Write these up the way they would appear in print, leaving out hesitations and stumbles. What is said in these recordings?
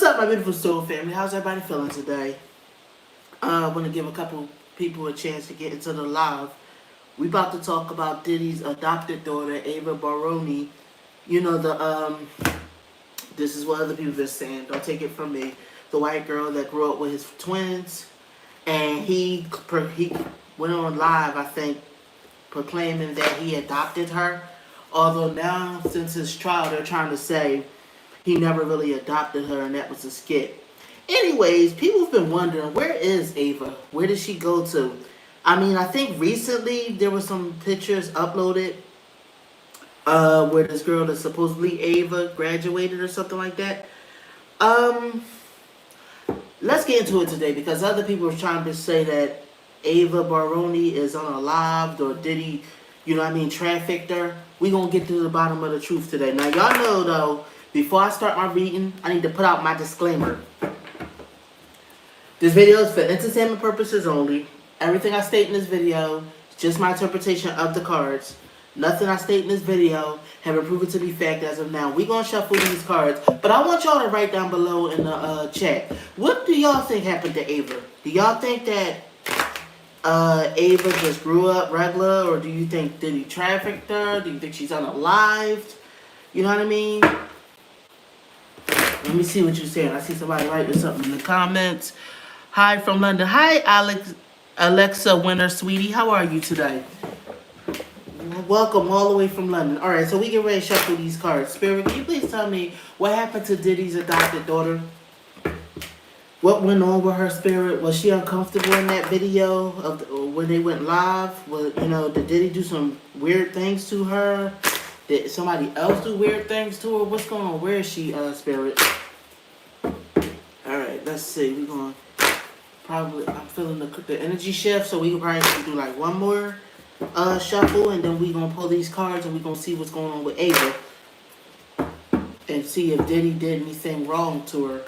up, my beautiful soul family? How's everybody feeling today? I want to give a couple people a chance to get into the live. We about to talk about Diddy's adopted daughter, Ava Baroni. You know this is what other people been saying. Don't take it from me. The white girl that grew up with his twins, and he went on live, I think, proclaiming that he adopted her. Although now, since his trial, they're trying to say he never really adopted her, and that was a skit. Anyways, people have been wondering, where is Ava? Where did she go to? I mean, I think recently there were some pictures uploaded where this girl that's supposedly Ava graduated or something like that. Let's get into it today because other people are trying to say that Ava Baroni is unalived or Diddy, trafficked her. We gonna get to the bottom of the truth today. Now, y'all know though, before I start my reading, I need to put out my disclaimer. This video is for entertainment purposes only. Everything I state in this video is just my interpretation of the cards. Nothing I state in this video have been proven to be fact as of now. We're going to shuffle these cards, but I want y'all to write down below in the chat. What do y'all think happened to Ava? Do y'all think that Ava just grew up regular, or do you think Diddy trafficked her? Do you think she's unalived? You know what I mean? Let me see what you're saying. I see somebody writing something in the comments. Hi from London. Hi, Alexa Winter, sweetie. How are you today? Welcome all the way from London. All right, so we get ready to shuffle these cards. Spirit, can you please tell me what happened to Diddy's adopted daughter? What went on with her, Spirit? Was she uncomfortable in that video of when they went live? Did Diddy do some weird things to her? Did somebody else do weird things to her? What's going on? Where is she, Spirit? All right, let's see. We're going probably, I'm feeling the energy shift, so we can probably do like one more shuffle, and then we're going to pull these cards and we're going to see what's going on with Ava and see if Diddy did anything wrong to her.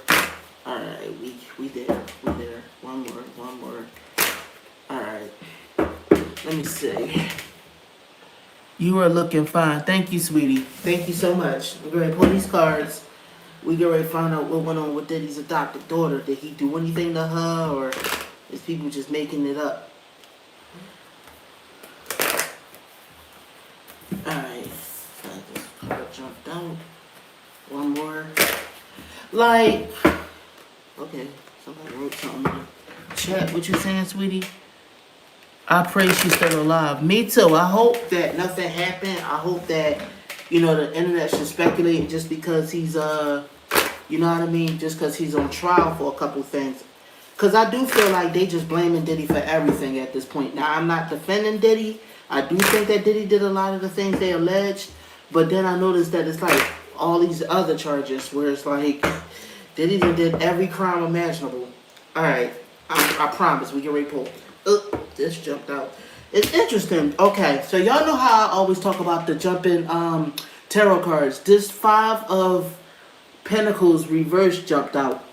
All right, we there. One more. All right, let me see. You are looking fine. Thank you, sweetie. Thank you so much. We're going to pull these cards. We get ready to find out what went on with Diddy's adopted daughter. Did he do anything to her, or is people just making it up? Alright. This card jumped out. One more. Okay. Somebody wrote something in the chat. What you saying, sweetie? I pray she's still alive. Me too. I hope that nothing happened. I hope that, the internet should speculate just because he's, just because he's on trial for a couple things. Because I do feel like they just blaming Diddy for everything at this point. Now, I'm not defending Diddy. I do think that Diddy did a lot of the things they alleged. But then I noticed that it's like all these other charges where it's like Diddy did every crime imaginable. All right. I promise. We get ready to pull. This jumped out. It's interesting. Okay, so y'all know how I always talk about the jumping tarot cards. This 5 of Pentacles reverse jumped out.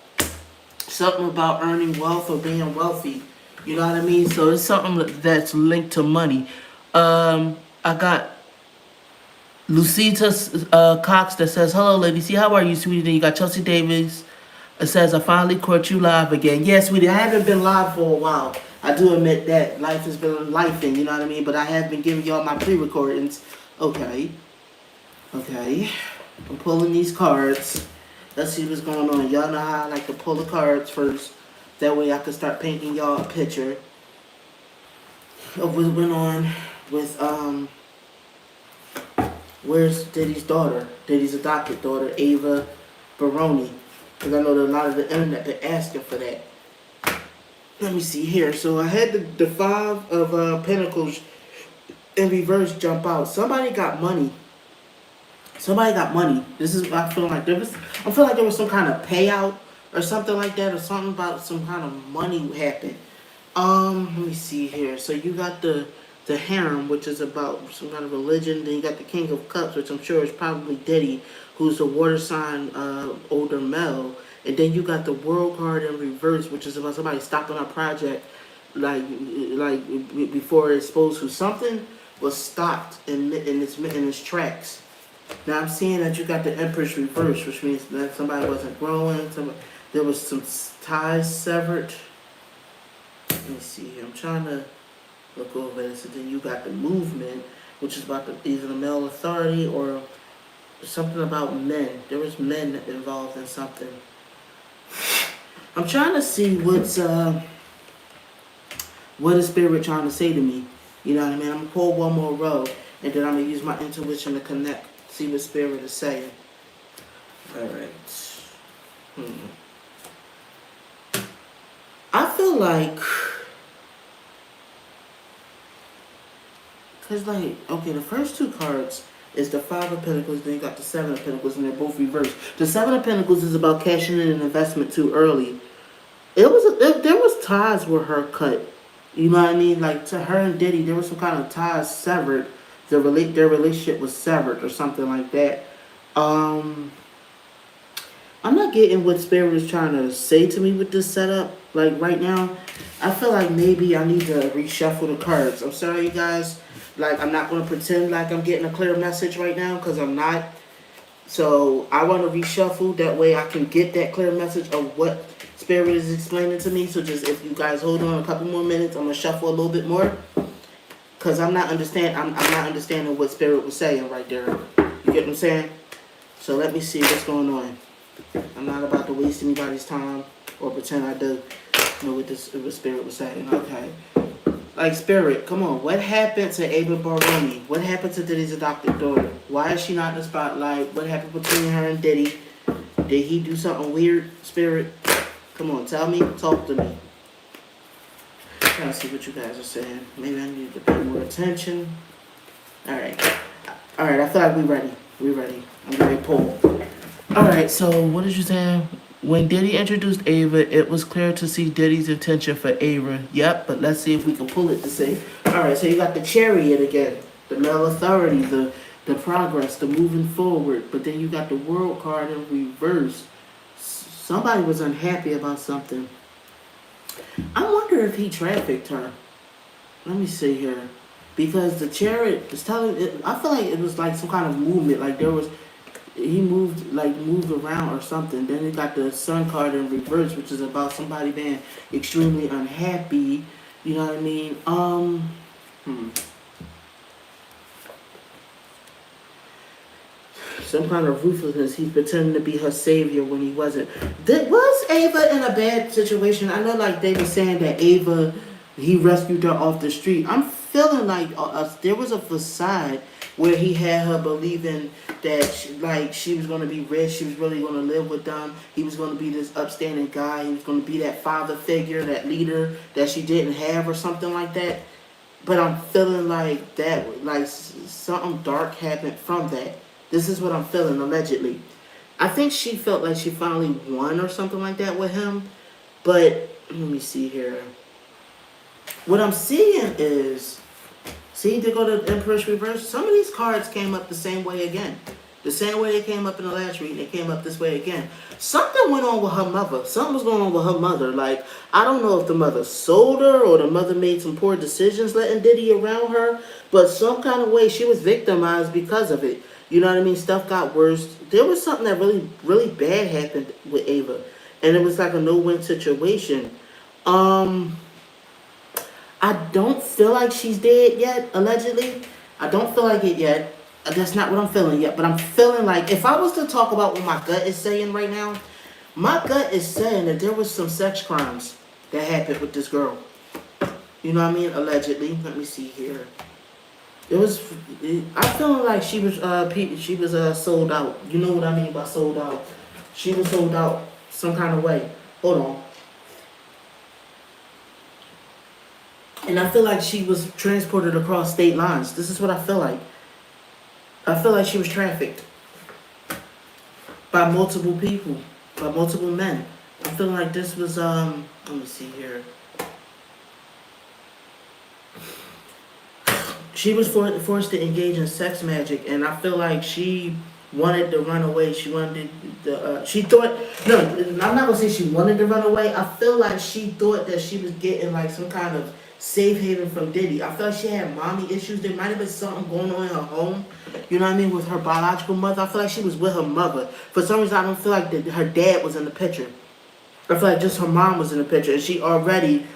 Something about earning wealth or being wealthy. You know what I mean? So it's something that's linked to money. I got Lucita Cox that says, hello, Lady C. How are you, sweetie? Then you got Chelsea Davis. It says, I finally caught you live again. Yeah, sweetie, I haven't been live for a while. I do admit that life has been lifing, you know what I mean? But I have been giving y'all my pre-recordings. Okay. I'm pulling these cards. Let's see what's going on. Y'all know how I like to pull the cards first. That way I can start painting y'all a picture of what went on with, where's Diddy's daughter? Diddy's adopted daughter, Ava Baroni. Because I know that a lot of the internet been asking for that. Let me see here. So I had the 5 of Pentacles in reverse jump out. Somebody got money. This is what I feel like. I feel like there was some kind of payout or something like that, or something about some kind of money happened. Let me see here. So you got the harem, which is about some kind of religion. Then you got the King of Cups, which I'm sure is probably Diddy, who's a water sign, older male. And then you got the World card in reverse, which is about somebody stopping a project, like before it's supposed to. Something was stopped in its tracks. Now I'm seeing that you got the Empress reverse, which means that somebody wasn't growing. There was some ties severed. Let me see here. I'm trying to look over this. And then you got the movement, which is about either the male authority or something about men. There was men involved in something. I'm trying to see what is spirit trying to say to me. You know what I mean? I'm gonna pull one more row, and then I'm gonna use my intuition to connect. See what spirit is saying. All right. I feel like, cause like, okay, the first two cards is the Five of Pentacles, then you got the Seven of Pentacles, and they're both reversed. The Seven of Pentacles is about cashing in an investment too early. There was ties with her cut. You know what I mean? Like to her and Diddy, there was some kind of ties severed. Their relationship was severed or something like that. I'm not getting what Spirit is trying to say to me with this setup. Like right now, I feel like maybe I need to reshuffle the cards. I'm sorry, you guys. Like I'm not going to pretend like I'm getting a clear message right now because I'm not. So I want to reshuffle. That way I can get that clear message of what Spirit is explaining to me. So just if you guys hold on a couple more minutes, I'm going to shuffle a little bit more. Because I'm not understanding what Spirit was saying right there. You get what I'm saying? So let me see what's going on. I'm not about to waste anybody's time or pretend I do know what Spirit was saying. Okay. Like Spirit, come on. What happened to Ava Baroni? What happened to Diddy's adopted daughter? Why is she not in the spotlight? What happened between her and Diddy? Did he do something weird, Spirit? Come on, tell me. Talk to me. Trying to see what you guys are saying. Maybe I need to pay more attention. Alright, I feel like we're ready. I'm ready to pull. Alright, so what did you say? When Diddy introduced Ava, it was clear to see Diddy's intention for Ava. Yep, but let's see if we can pull it to say. Alright, so you got the Chariot again. The male authority, the progress, the moving forward. But then you got the World card in reverse. Somebody was unhappy about something. I wonder if he trafficked her. Let me see here. Because the Chariot is telling it, I feel like it was like some kind of movement. Like he moved around or something. Then you got the Sun card in reverse, which is about somebody being extremely unhappy. You know what I mean? Some kind of ruthlessness. He's pretending to be her savior when he wasn't. Was Ava in a bad situation? I know, like they were saying that Ava, he rescued her off the street. I'm feeling like there was a facade where he had her believing that she was going to be rich. She was really going to live with them. He was going to be this upstanding guy. He was going to be that father figure, that leader that she didn't have, or something like that. But I'm feeling like that, like something dark happened from that. This is what I'm feeling, allegedly. I think she felt like she finally won or something like that with him. But, let me see here. What I'm seeing is, see, they go to Empress Reverse. Some of these cards came up the same way again. The same way they came up in the last reading, they came up this way again. Something went on with her mother. Something was going on with her mother. Like, I don't know if the mother sold her or the mother made some poor decisions letting Diddy around her. But some kind of way, she was victimized because of it. You know what I mean? Stuff got worse. There was something that really, really bad happened with Ava. And it was like a no-win situation. I don't feel like she's dead yet, allegedly. I don't feel like it yet. That's not what I'm feeling yet. But I'm feeling like, if I was to talk about what my gut is saying right now, my gut is saying that there was some sex crimes that happened with this girl. You know what I mean? Allegedly. Let me see here. I'm feeling like she was sold out. You know what I mean by sold out. She was sold out some kind of way. Hold on. And I feel like she was transported across state lines. This is what I feel like. I feel like she was trafficked by multiple people, by multiple men. I'm feeling like this was, let me see here. She was forced to engage in sex magic, and I feel like she wanted to run away. She wanted she thought, no, I'm not going to say she wanted to run away. I feel like she thought that she was getting like some kind of safe haven from Diddy. I feel like she had mommy issues. There might have been something going on in her home, you know what I mean, with her biological mother. I feel like she was with her mother. For some reason, I don't feel like her dad was in the picture. I feel like just her mom was in the picture, and she already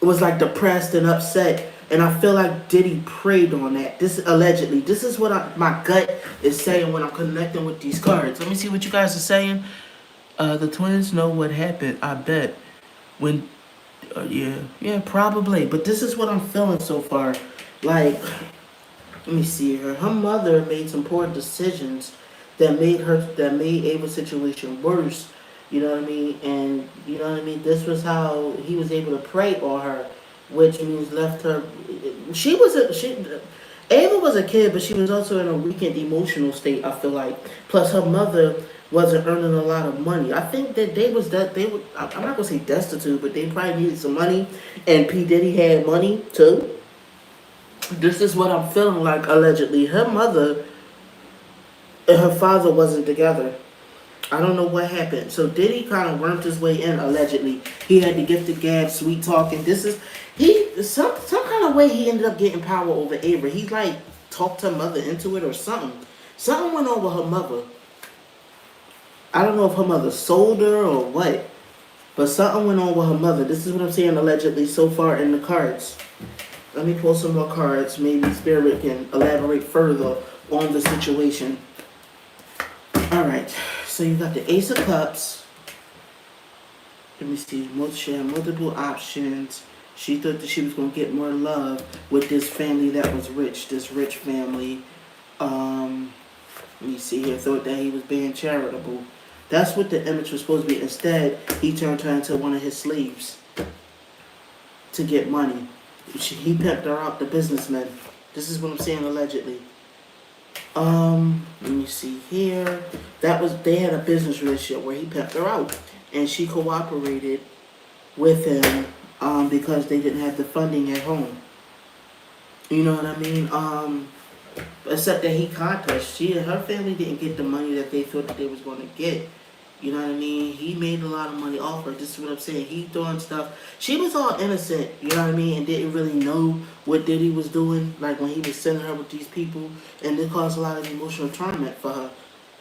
was like depressed and upset. And I feel like Diddy preyed on that. This allegedly. This is what my gut is saying when I'm connecting with these cards. Let me see what you guys are saying. The twins know what happened, I bet. When, yeah, probably. But this is what I'm feeling so far. Like, let me see here. Her mother made some poor decisions that made Ava's situation worse. You know what I mean? And you know what I mean? This was how he was able to prey on her, which means left her. Ava was a kid, but she was also in a weakened emotional state. I feel like. Plus, her mother wasn't earning a lot of money. I think that they were. I'm not gonna say destitute, but they probably needed some money, and P Diddy had money too. This is what I'm feeling like. Allegedly, her mother and her father wasn't together. I don't know what happened. So Diddy kind of wormed his way in. Allegedly, he had the gift of gab, sweet talking. This is some kind of way he ended up getting power over Ava. He like talked her mother into it or something. Something went on with her mother. I don't know if her mother sold her or what, but something went on with her mother. This is what I'm saying allegedly so far in the cards. Let me pull some more cards. Maybe Spirit can elaborate further on the situation. Alright, so you got the Ace of Cups. Let me see. She had multiple options. She thought that she was going to get more love with this family that was rich. This rich family. Let me see here. Thought that he was being charitable. That's what the image was supposed to be. Instead, he turned her into one of his slaves to get money. He pimped her out, the businessman. This is what I'm saying allegedly. Let me see here. They had a business relationship where he pimped her out, and she cooperated with him because they didn't have the funding at home. You know what I mean? Except that he caught her. Her family didn't get the money that they thought that they was going to get. You know what I mean? He made a lot of money off her. This is what I'm saying. He doing stuff. She was all innocent, you know what I mean? And didn't really know what Diddy was doing. Like when he was sending her with these people. And it caused a lot of emotional torment for her.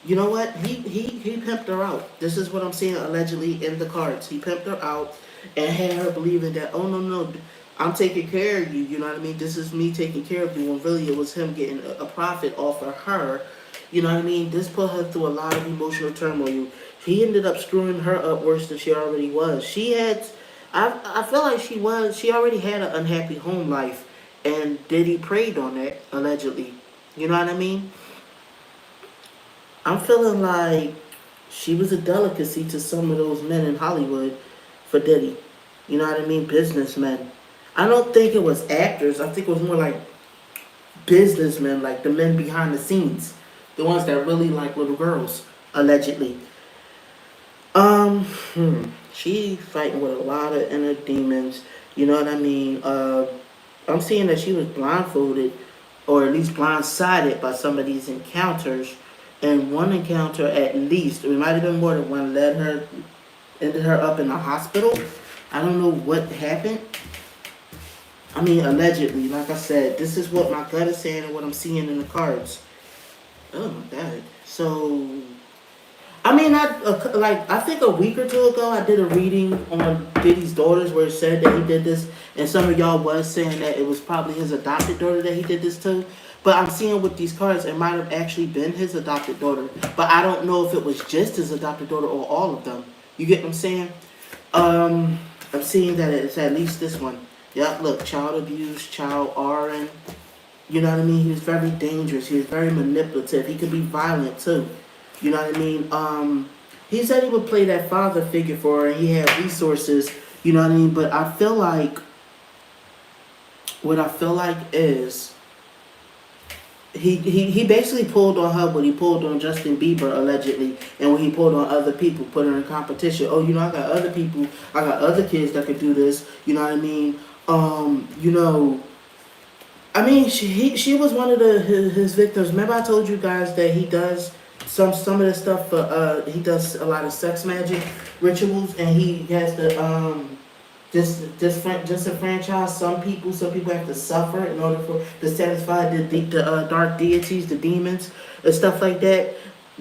You know what? He pimped her out. This is what I'm saying allegedly in the cards. He pimped her out and had her believing that, oh, no, I'm taking care of you. You know what I mean? This is me taking care of you. When really it was him getting a profit off of her. You know what I mean? This put her through a lot of emotional turmoil. He ended up screwing her up worse than she already was. I feel like she already had an unhappy home life. And Diddy preyed on that, allegedly. You know what I mean? I'm feeling like she was a delicacy to some of those men in Hollywood for Diddy. You know what I mean? Businessmen. I don't think it was actors. I think it was more like businessmen, like the men behind the scenes. The ones that really like little girls, allegedly. She fighting with a lot of inner demons. You know what I mean? I'm seeing that she was blindfolded, or at least blindsided by some of these encounters. And one encounter at least, it might have been more than one, ended her up in the hospital. I don't know what happened. I mean, allegedly, like I said, this is what my gut is saying and what I'm seeing in the cards. Oh my God. So, I mean, I think a week or two ago, I did a reading on Diddy's daughters where it said that he did this, and some of y'all was saying that it was probably his adopted daughter that he did this to. But I'm seeing with these cards, it might have actually been his adopted daughter. But I don't know if it was just his adopted daughter or all of them. You get what I'm saying? I'm seeing that it's at least this one. Yep, look, child abuse, child RN. You know what I mean? He was very dangerous. He was very manipulative. He could be violent too. You know what I mean? He said he would play that father figure for her, and he had resources. You know what I mean? But I feel like, what I feel like is, he basically pulled on her what he pulled on Justin Bieber, allegedly, and when he pulled on other people, put her in competition. Oh, you know, I got other people, I got other kids that could do this. You know what I mean? You know, I mean, she was one of his victims. Remember I told you guys that he does some of the stuff for he does a lot of sex magic rituals, and he has the disenfranchise some people have to suffer in order for to satisfy the dark deities, the demons, and stuff like that.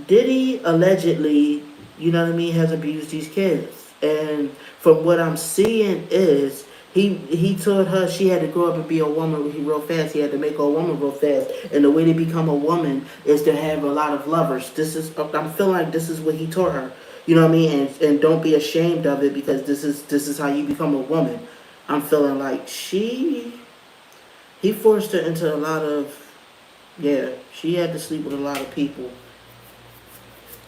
Diddy allegedly, you know what I mean, has abused these kids, and from what I'm seeing is he told her she had to grow up and be a woman real fast. He had to make her a woman real fast, and the way to become a woman is to have a lot of lovers. I'm feeling like this is what he taught her. You know what I mean? And don't be ashamed of it, because this is how you become a woman. I'm feeling like he forced her into a lot of, yeah, she had to sleep with a lot of people.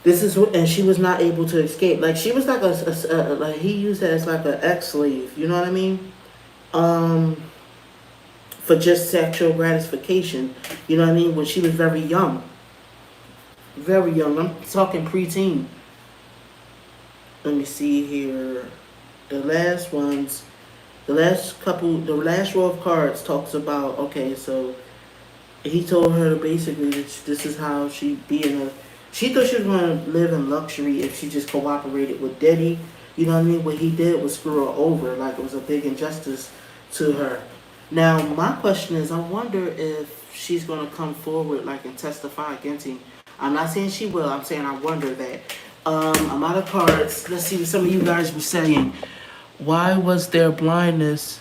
And she was not able to escape. Like, she was like like, he used her as like an ex-slave, you know what I mean? Um, for just sexual gratification, you know what I mean? When she was very young. Very young. I'm talking preteen. Let me see here. The last row of cards talks about, okay, so he told her basically that this is how she she thought she was going to live in luxury if she just cooperated with Diddy. You know what I mean? What he did was screw her over, like it was a big injustice to her. Now, my question is, I wonder if she's going to come forward, like, and testify against him. I'm not saying she will. I'm saying I wonder that. I'm out of cards. Let's see what some of you guys were saying. Why was there blindness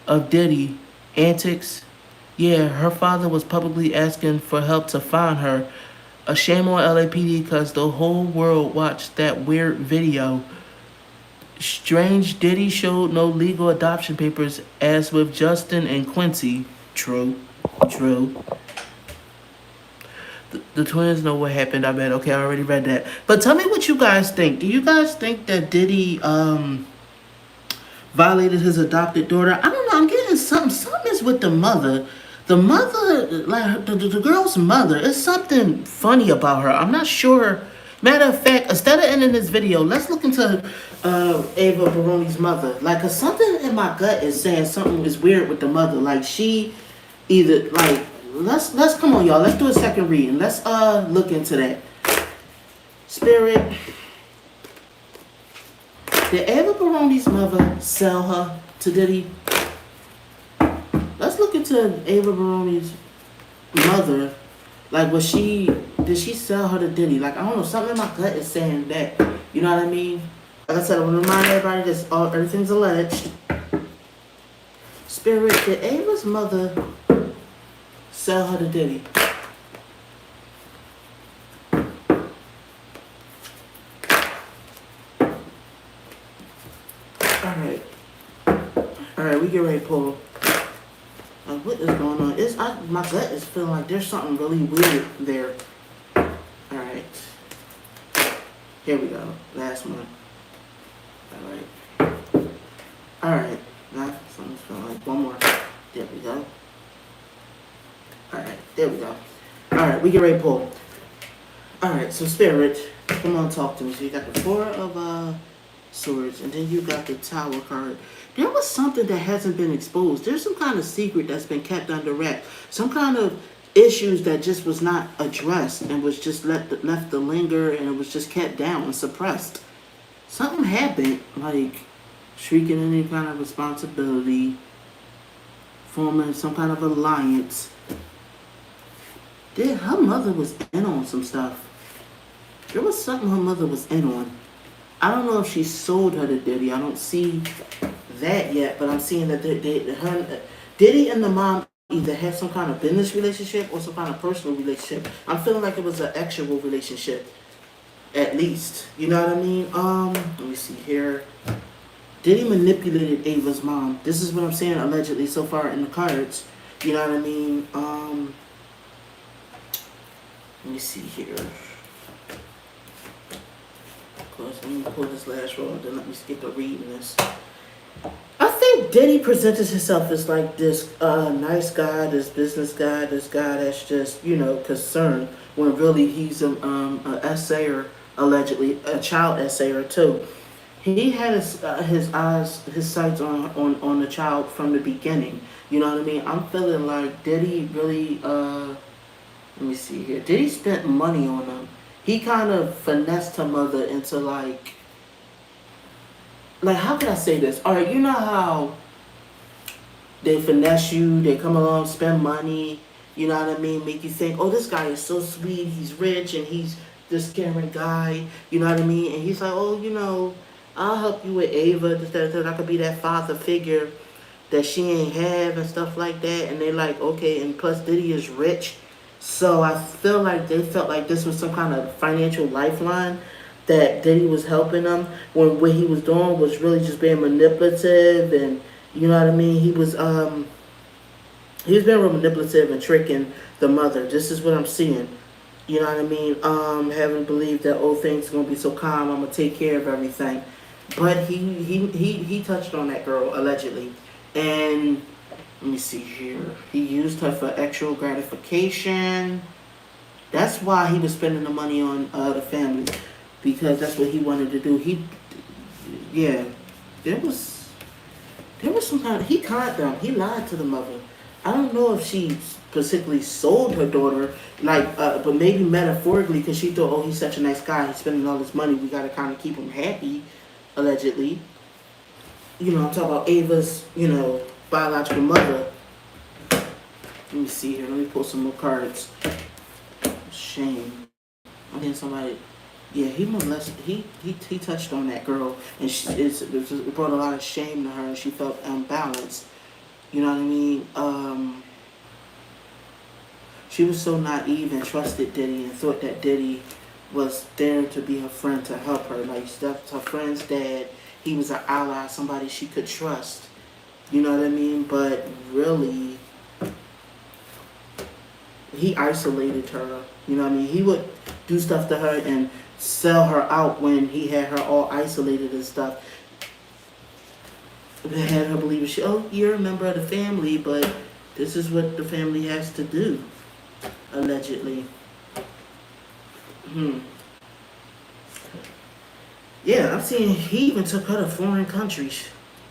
of Diddy antics? Yeah, her father was publicly asking for help to find her. A shame on LAPD because the whole world watched that weird video. Strange Diddy showed no legal adoption papers as with Justin and Quincy. True. The twins know what happened, I bet. Okay, I already read that. But tell me what you guys think. Do you guys think that Diddy violated his adopted daughter? I don't know. I'm getting something. Something is with the mother. The mother, like the girl's mother, is something funny about her. I'm not sure. Matter of fact, instead of ending this video, let's look into Ava Baroni's mother. Like, cause something in my gut is saying something is weird with the mother. Like, she either like let's come on, y'all. Let's do a second reading. Let's look into that. Spirit. Did Ava Baroni's mother sell her to Diddy? Let's look into Ava Baroni's mother. Like, did she sell her to Diddy? Like, I don't know, something in my gut is saying that. You know what I mean? Like I said, I want to remind everybody this, everything's alleged. Spirit, did Ava's mother sell her to Diddy? Alright, we get ready to pull. Like, what is going on? My gut is feeling like there's something really weird there. Alright. Here we go. Last one. Alright. Now, something's feeling like one more. There we go. Alright, there we go. Alright, we get ready to pull. Alright, so Spirit, come on, talk to me. So you got the Four of Swords, and then you got the Tower card. There was something that hasn't been exposed. There's some kind of secret that's been kept under wraps. Some kind of issues that just was not addressed and was just left to linger, and it was just kept down and suppressed. Something happened, like shrieking any kind of responsibility, forming some kind of alliance. Her mother was in on some stuff. There was something her mother was in on. I don't know if she sold her to Diddy. I don't see that yet, but I'm seeing that Diddy and the mom either had some kind of business relationship or some kind of personal relationship. I'm feeling like it was an actual relationship, at least. You know what I mean? Let me see here. Diddy manipulated Ava's mom. This is what I'm saying allegedly so far in the cards. You know what I mean? Let me see here. Let me pull this last roll and then let me skip the reading this. I think Diddy presented himself as like this nice guy, this business guy, this guy that's just, concerned, when really he's an essayer, allegedly, a child essayer too. He had his sights on the child from the beginning. You know what I mean? I'm feeling like Diddy really, let me see here. Diddy spent money on him. He kind of finessed her mother into like like, how can I say this? All right, you know how they finesse you, they come along, spend money, you know what I mean? Make you think, oh, this guy is so sweet, he's rich, and he's this caring guy, you know what I mean? And he's like, oh, I'll help you with Ava, that I could be that father figure that she ain't have and stuff like that. And they like, okay, and plus Diddy is rich. So I feel like they felt like this was some kind of financial lifeline that Diddy was helping them when what he was doing was really just being manipulative, and you know what I mean? He was being real manipulative and tricking the mother. This is what I'm seeing. You know what I mean? Having believed that, oh, things are gonna be so calm, I'm gonna take care of everything. But he touched on that girl allegedly, and let me see here. He used her for actual gratification. That's why he was spending the money on the family, because that's what he wanted to do. Yeah, there was some kind. He conned them. He lied to the mother. I don't know if she specifically sold her daughter, like, but maybe metaphorically, because she thought, oh, he's such a nice guy. He's spending all this money. We got to kind of keep him happy, allegedly. I'm talking about Ava's, biological mother. Let me see here. Let me pull some more cards. Shame. I think somebody. Yeah, he molested. He touched on that girl, and it brought a lot of shame to her, and she felt unbalanced. You know what I mean? She was so naive and trusted Diddy and thought that Diddy was there to be her friend, to help her. Like, that's her friend's dad. He was an ally, somebody she could trust. You know what I mean? But really, he isolated her. You know what I mean? He would do stuff to her and sell her out when he had her all isolated and stuff. They had her believe, you're a member of the family, but this is what the family has to do, allegedly. Yeah, I'm seeing he even took her to foreign countries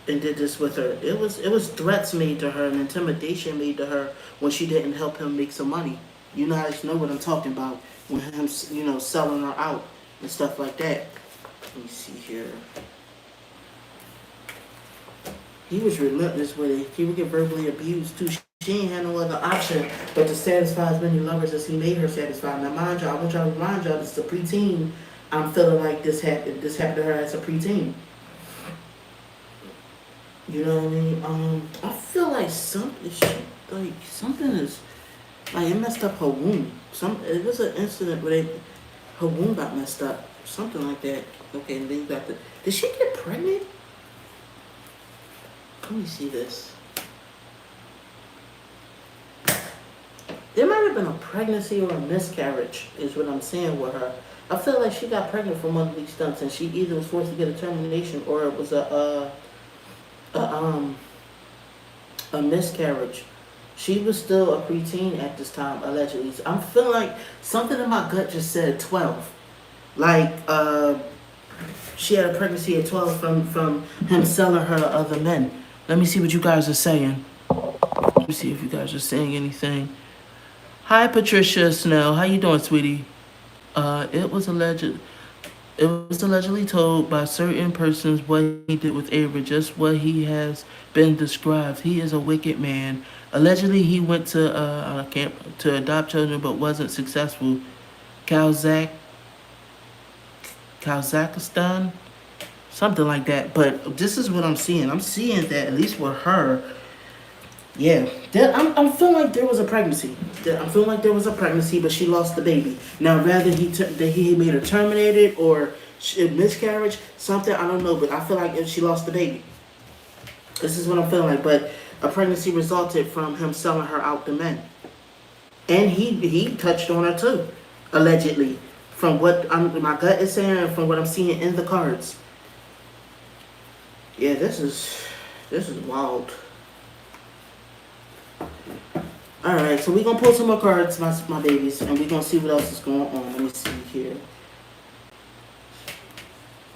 and did this with her. It was threats made to her and intimidation made to her when she didn't help him make some money. You guys know what I'm talking about when him, selling her out and stuff like that. Let me see here. He was relentless with it. He would get verbally abused too. She ain't had no other option but to satisfy as many lovers as he made her satisfy. Now, mind y'all, I want y'all to remind y'all, this is a preteen. I'm feeling like this happened to her as a preteen. You know what I mean? I feel like something is like, it messed up her womb. It was an incident where her womb got messed up, something like that. Okay, and then you got did she get pregnant? Let me see this. There might have been a pregnancy or a miscarriage, is what I'm saying with her. I feel like she got pregnant from one of these stunts, and she either was forced to get a termination or it was a miscarriage. She was still a preteen at this time, allegedly. So I'm feeling like something in my gut just said 12. Like, she had a pregnancy at 12 from him selling her to other men. Let me see what you guys are saying. Let me see if you guys are saying anything. Hi, Patricia Snell. How you doing, sweetie? It was allegedly told by certain persons what he did with Ava, just what he has been described. He is a wicked man. Allegedly, he went to camp to adopt children, but wasn't successful. Kazakhstan, something like that. But this is what I'm seeing. I'm seeing that at least with her. Yeah, I'm feeling like there was a pregnancy. I'm feeling like there was a pregnancy, but she lost the baby. Now, rather he made her terminated or miscarriage, something, I don't know, but I feel like if she lost the baby. This is what I'm feeling like. But a pregnancy resulted from him selling her out to men. And he touched on her too, allegedly. From what my gut is saying and from what I'm seeing in the cards. Yeah, this is wild. Alright, so we're going to pull some more cards, my babies, and we're going to see what else is going on. Let me see here.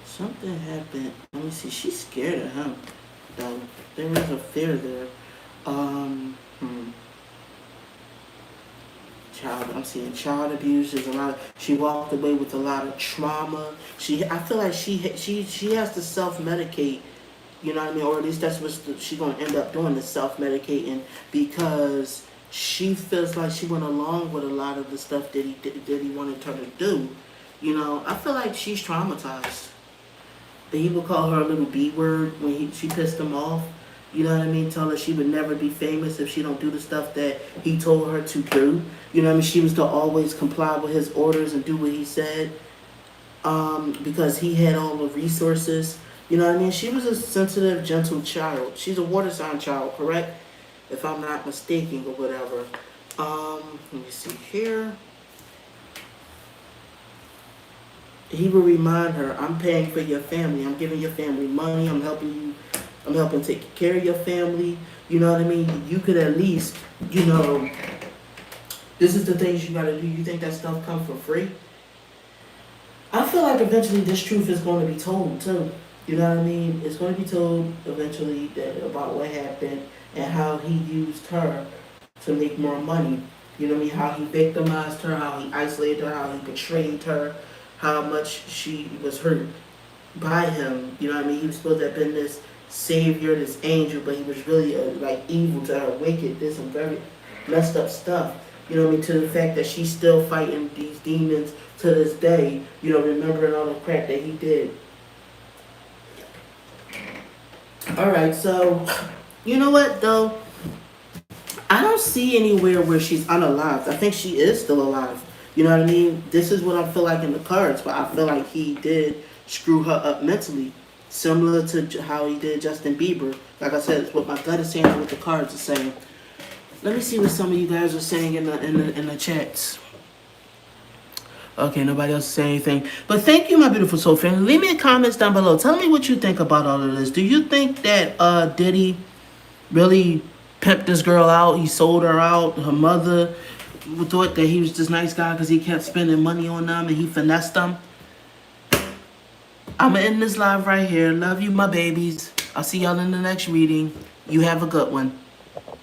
Something happened. Let me see. She's scared of him, though. There is a fear there. I'm seeing child abuse. There's a lot. She walked away with a lot of trauma. I feel like she has to self medicate. You know what I mean? Or at least that's what she's gonna end up doing, is self medicating, because she feels like she went along with a lot of the stuff that he wanted her to do. You know, I feel like she's traumatized. He would call her a little B word when she pissed him off. You know what I mean? Tell her she would never be famous if she don't do the stuff that he told her to do. You know what I mean? She was to always comply with his orders and do what he said, because he had all the resources. You know what I mean? She was a sensitive, gentle child. She's a water sign child, correct? If I'm not mistaken or whatever. Let me see here. He will remind her, I'm paying for your family. I'm giving your family money. I'm helping you. I'm helping take care of your family. You know what I mean? You could at least, you know, this is the things you gotta do. You think that stuff come for free? I feel like eventually this truth is going to be told too. You know what I mean? It's going to be told eventually about what happened and how he used her to make more money. You know what I mean? How he victimized her, how he isolated her, how he betrayed her, how much she was hurt by him. You know what I mean? He was supposed to have been this savior, this angel, but he was really like evil to her, wicked, did some very messed up stuff. You know what I mean? To the fact that she's still fighting these demons to this day, you know, remembering all the crap that he did. Alright, so, you know what, though? I don't see anywhere where she's unalived. I think she is still alive. You know what I mean? This is what I feel like in the cards, but I feel like he did screw her up mentally, similar to how he did Justin Bieber. Like I said, it's what my gut is saying and what the cards are saying. Let me see what some of you guys are saying in the chats. Okay, nobody else is saying anything. But thank you, my beautiful soul family. Leave me in comments down below. Tell me what you think about all of this. Do you think that Diddy really pimped this girl out? He sold her out. Her mother thought that he was this nice guy because he kept spending money on them and he finessed them. I'm going to end this live right here. Love you, my babies. I'll see y'all in the next reading. You have a good one.